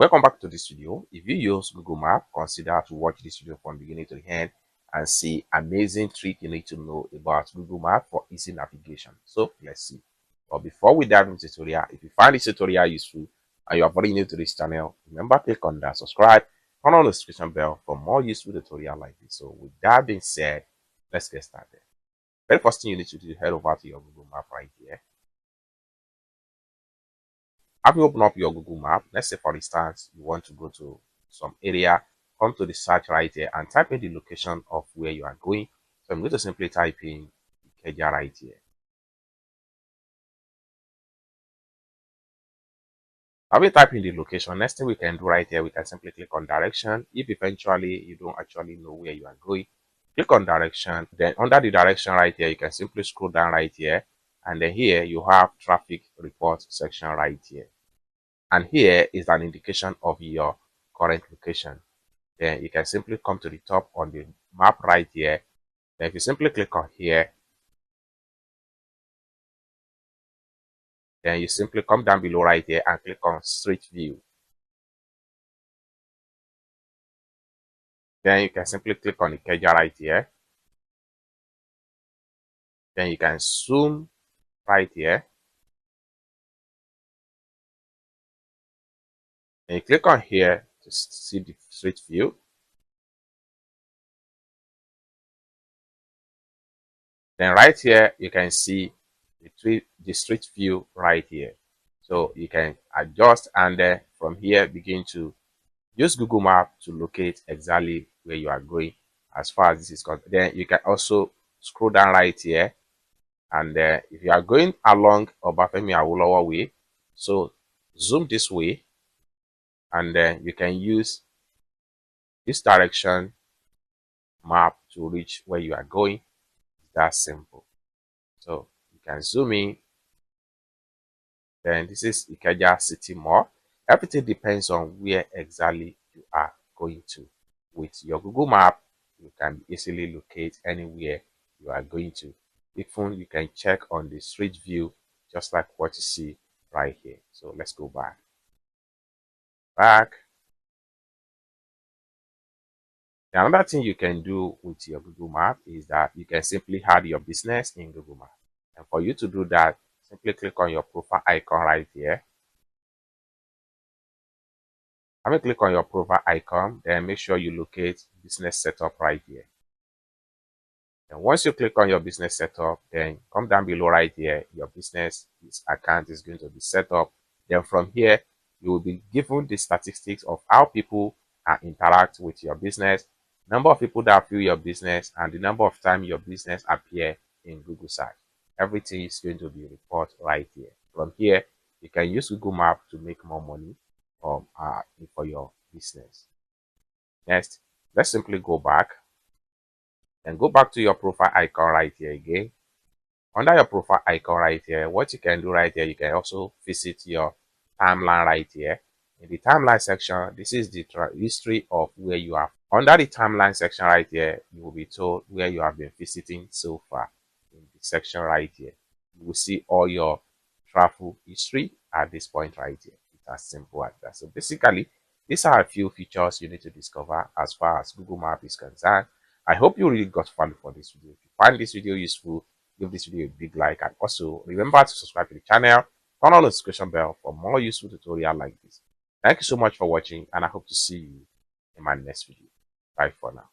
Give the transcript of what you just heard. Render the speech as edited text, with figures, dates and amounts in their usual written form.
Welcome back to this video. If you use Google Map, consider to watch this video from beginning to the end and see amazing trick you need to know about Google Map for easy navigation. So let's see. But before we dive into the tutorial, if you find this tutorial useful and you are very new to this channel, remember click on that subscribe, turn on the notification bell for more useful tutorial like this. So with that being said, let's get started. Very first thing you need to do is head over to your Google Map right here. After you open up your Google Map, let's say for instance, you want to go to some area, come to the search right here and type in the location of where you are going. So I'm going to simply type in Ikeja right here. Having typed in the location, next thing we can do right here, we can simply click on direction. If eventually you don't actually know where you are going, click on direction. Then under the direction right here, you can simply scroll down right here. And then here you have traffic report section right here. And here is an indication of your current location. Then you can simply come to the top on the map right here. Then if you simply click on here, then you simply come down below right here and click on Street View. Then you can simply click on the Ikeja right here. Then you can zoom right here. And you click on here to see the Street View. Then right here, you can see the Street View right here. So you can adjust and then from here begin to use Google Map to locate exactly where you are going as far as this is concerned. Then you can also scroll down right here. And if you are going along Obafemi Awolowo way, so zoom this way. And then you can use this direction map to reach where you are going. It's that simple. So you can zoom in. Then this is Ikeja City Mall. Everything depends on where exactly you are going to. With your Google Map, you can easily locate anywhere you are going to. Even you can check on the street view, just like what you see right here. So let's go back. Another thing you can do with your Google Map is that you can simply add your business in Google Map. And for you to do that, simply click on your profile icon right here. When you click on your profile icon, then make sure you locate business setup right here. And once you click on your business setup, then come down below right here, your business account is going to be set up. Then from here, you will be given the statistics of how people interact with your business, number of people that view your business, and the number of times your business appear in Google search. Everything is going to be reported right here. From here, you can use Google Map to make more money for your business. Next, let's simply go back and go back to your profile icon right here again. Under your profile icon right here, what you can do right here, you can also visit your timeline right here. In the timeline section, this is the history of where you are. Under the timeline section right here, you will be told where you have been visiting so far. In the section right here, you will see all your travel history at this point right here. It's as simple as that. So basically, these are a few features you need to discover as far as Google Map is concerned. I hope you really got value for this video. If you find this video useful, give this video a big like, and also remember to subscribe to the channel, turn on the notification bell for more useful tutorial like this. Thank you so much for watching, and I hope to see you in my next video. Bye for now.